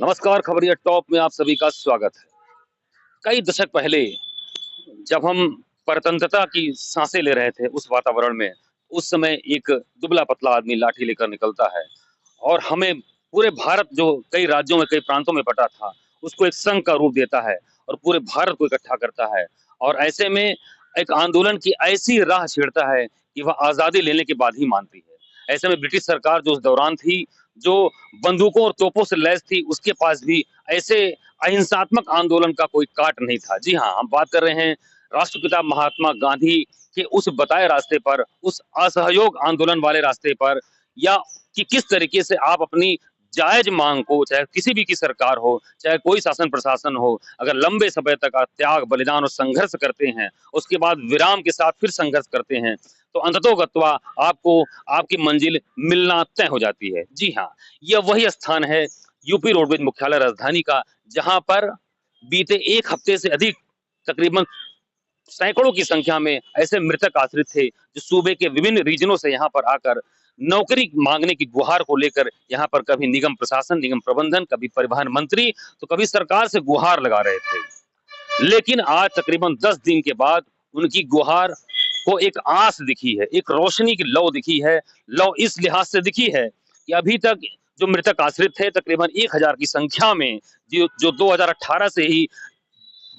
नमस्कार, खबरिया टॉप में आप सभी का स्वागत है। कई दशक पहले जब हम परतंत्रता की सांसें ले रहे थे उस वातावरण में, उस समय एक दुबला-पतला आदमी लाठी लेकर निकलता है और हमें पूरे भारत जो कई राज्यों में, कई प्रांतों में बँटा था, उसको एक संघ का रूप देता है और पूरे भारत को इकट्ठा करता है और ऐसे में एक आंदोलन की ऐसी राह छेड़ता है कि वह आज़ादी लेने के बाद ही मानती है। ऐसे में ब्रिटिश सरकार जो उस दौरान थी, जो बंदूकों और तोपों से लैस थी, उसके पास भी ऐसे अहिंसात्मक आंदोलन का कोई काट नहीं था। जी हाँ, हम बात कर रहे हैं राष्ट्रपिता महात्मा गांधी के उस बताए रास्ते पर, उस असहयोग आंदोलन वाले रास्ते पर या कि किस तरीके से आप अपनी जायज मांग को, चाहे किसी भी की सरकार हो, चाहे कोई शासन प्रशासन हो, अगर लंबे समय तक आप त्याग, बलिदान और संघर्ष करते हैं, उसके बाद विराम के साथ फिर संघर्ष करते हैं, तो अंततोगत्वा आपको आपकी मंजिल मिलना तय हो जाती है। जी हाँ, यह वही स्थान है यूपी रोडवेज मुख्यालय राजधानी का, जहां पर बीते 1 हफ्ते से अधिक तकरीबन सैकड़ों की संख्या में ऐसे मृतक आश्रित थे जो सूबे के विभिन्न रीजनों से यहाँ पर आकर नौकरी मांगने की गुहार को लेकर यहाँ पर कभी निगम प्रशासन, निगम प्रबंधन, कभी परिवहन मंत्री, तो कभी सरकार से गुहार लगा रहे थे। लेकिन आज तकरीबन 10 दिन के बाद उनकी गुहार को एक आस दिखी है, एक रोशनी की लौ दिखी है। लौ इस लिहाज से दिखी है कि अभी तक जो मृतक आश्रित थे तकरीबन 1000 की संख्या में, जो 2018 से ही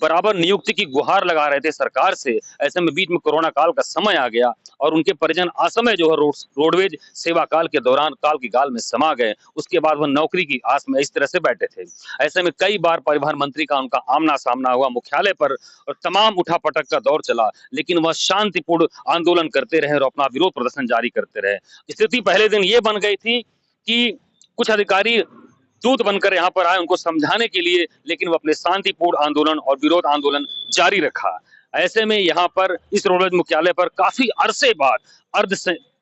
बराबर नियुक्ति की गुहार लगा रहे थे सरकार से, ऐसे में बीच में कोरोना काल का समय आ गया और उनके परिजन असमय जो है रोडवेज सेवा काल के दौरान काल की गाल में समा गए। उसके बाद वह नौकरी की आस में इस तरह से बैठे थे। ऐसे में कई बार परिवहन मंत्री का उनका आमना सामना हुआ मुख्यालय पर और तमाम उठापटक का दौर चला, लेकिन वह शांतिपूर्ण आंदोलन करते रहे और अपना विरोध प्रदर्शन जारी करते रहे। स्थिति पहले दिन ये बन गई थी कि कुछ अधिकारी दूत बनकर यहाँ पर आए उनको समझाने के लिए, लेकिन वो अपने शांतिपूर्ण आंदोलन और विरोध आंदोलन जारी रखा। ऐसे में यहाँ पर इस रोडवेज मुख्यालय पर काफी अरसे बाद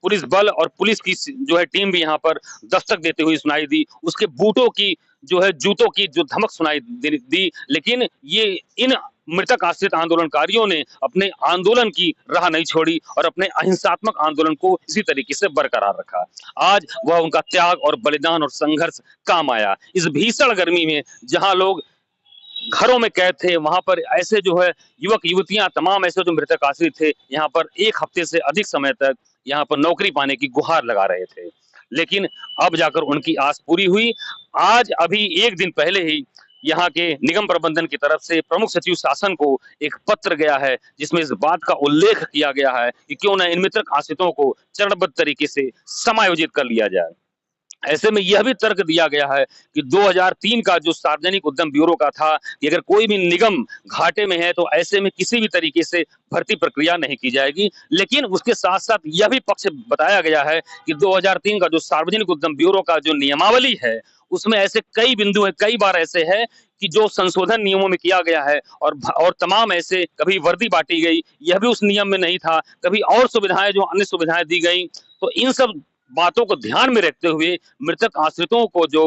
पुलिस बल और पुलिस की जो है टीम भी यहाँ पर दस्तक देते हुए सुनाई दी। उसके बूटों की जो है, जूतों की जो धमक सुनाई दी, लेकिन ये इन मृतक आश्रित आंदोलनकारियों ने अपने आंदोलन की राह नहीं छोड़ी और अपने अहिंसात्मक आंदोलन को इसी तरीके से बरकरार रखा। आज वह उनका त्याग और बलिदान और संघर्ष काम आया। इस भीषण गर्मी में जहां लोग घरों में कैद थे, वहां पर ऐसे जो है युवक युवतियां तमाम ऐसे जो मृतक आश्रित थे, यहाँ पर 1 हफ्ते से अधिक समय तक यहाँ पर नौकरी पाने की गुहार लगा रहे थे, लेकिन अब जाकर उनकी आस पूरी हुई। आज अभी 1 दिन पहले ही यहाँ के निगम प्रबंधन की तरफ से प्रमुख सचिव शासन को एक पत्र गया है, जिसमें इस बात का उल्लेख किया गया है कि क्यों न इन मृतक आश्रितों को चरणबद्ध तरीके से समायोजित कर लिया जाए। ऐसे में यह भी तर्क दिया गया है कि 2003 का जो सार्वजनिक उद्यम ब्यूरो का था कि अगर कोई भी निगम घाटे में है तो ऐसे में किसी भी तरीके से भर्ती प्रक्रिया नहीं की जाएगी। लेकिन उसके साथ साथ यह भी पक्ष बताया गया है कि 2003 का जो सार्वजनिक उद्यम ब्यूरो का जो नियमावली है, उसमें ऐसे कई बिंदु है, कई बार ऐसे है कि जो संशोधन नियमों में किया गया है और तमाम ऐसे कभी वर्दी बांटी गई, यह भी उस नियम में नहीं था, कभी और सुविधाएं जो अन्य सुविधाएं दी गई। तो इन सब बातों को ध्यान में रखते हुए मृतक आश्रितों को जो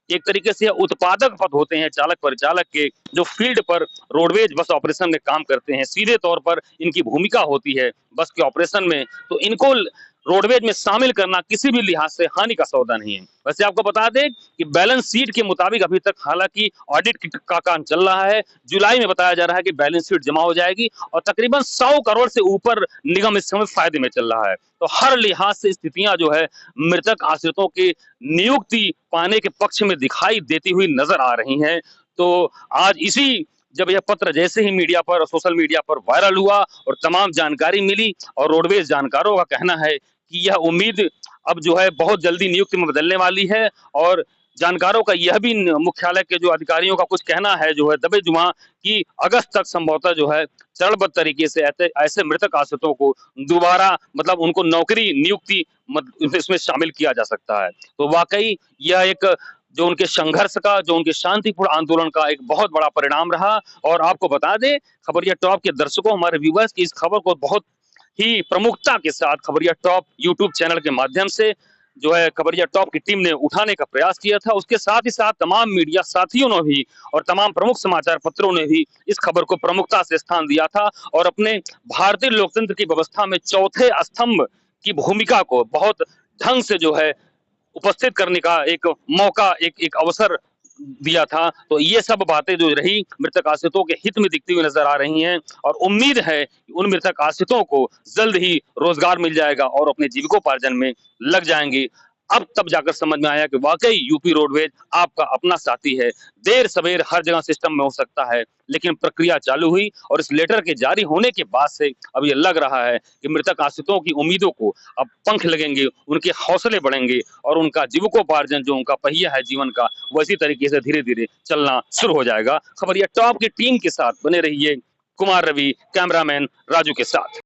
एक तरीके से उत्पादक पद होते हैं चालक परिचालक के, जो फील्ड पर रोडवेज बस ऑपरेशन में काम करते हैं, सीधे तौर पर इनकी भूमिका होती है बस के ऑपरेशन में, तो इनको रोडवेज में शामिल करना किसी भी लिहाज से हानि का सौदा नहीं है। वैसे आपको बता दें कि बैलेंस शीट के मुताबिक अभी तक हालांकि ऑडिट का काम चल रहा है। जुलाई में बताया जा रहा है कि बैलेंस शीट जमा हो जाएगी और तकरीबन 100 करोड़ से ऊपर निगम इस समय फायदे में चल रहा है। तो हर लिहाज से स्थितियां जो है मृतक आश्रितों की नियुक्ति पाने के पक्ष में दिखाई देती हुई नजर आ रही हैं। तो आज इसी जब यह पत्र जैसे ही मीडिया पर, सोशल मीडिया पर वायरल हुआ और तमाम जानकारी मिली और रोडवेज जानकारों का कहना है कि यह उम्मीद अब जो है बहुत जल्दी नियुक्ति में बदलने वाली है और जानकारों का यह भी मुख्यालय के जो अधिकारियों का कुछ कहना है जो है दबे जुबां कि अगस्त तक संभवतः जो है चरणबद्ध तरीके से ऐसे मृतक आश्रितों को दोबारा मतलब उनको नौकरी नियुक्ति इसमें शामिल किया जा सकता है। तो वाकई यह एक जो उनके संघर्ष का, जो उनके शांतिपूर्ण आंदोलन का एक बहुत बड़ा परिणाम रहा। और आपको बता दें खबरिया टॉप के दर्शकों, हमारे व्यूअर्स की इस खबर को बहुत ही प्रमुखता के साथ खबरिया टॉप यूट्यूब चैनल के माध्यम से जो है खबरिया टॉप की टीम ने उठाने का प्रयास किया था। उसके साथ ही साथ तमाम मीडिया साथियों ने भी और तमाम प्रमुख समाचार पत्रों ने भी इस खबर को प्रमुखता से स्थान दिया था और अपने भारतीय लोकतंत्र की व्यवस्था में चौथे स्तंभ की भूमिका को बहुत ढंग से जो है उपस्थित करने का एक मौका, एक अवसर दिया था। तो ये सब बातें जो रही मृतक आश्रितों के हित में दिखती हुई नजर आ रही हैं और उम्मीद है कि उन मृतक आश्रितों को जल्द ही रोजगार मिल जाएगा और अपने जीविकोपार्जन में लग जाएंगे। अब तब जाकर समझ में आया कि वाकई यूपी रोडवेज आपका अपना साथी है। देर सवेर हर जगह सिस्टम में हो सकता है, लेकिन प्रक्रिया चालू हुई और इस लेटर के जारी होने के बाद से अब ये लग रहा है कि मृतक आश्रितों की उम्मीदों को अब पंख लगेंगे, उनके हौसले बढ़ेंगे और उनका जीविकोपार्जन जो उनका पहिया है जीवन का, वो इसी तरीके से धीरे धीरे चलना शुरू हो जाएगा। खबरिया टॉप की टीम के साथ बने रहिए, कुमार रवि कैमरामैन राजू के साथ।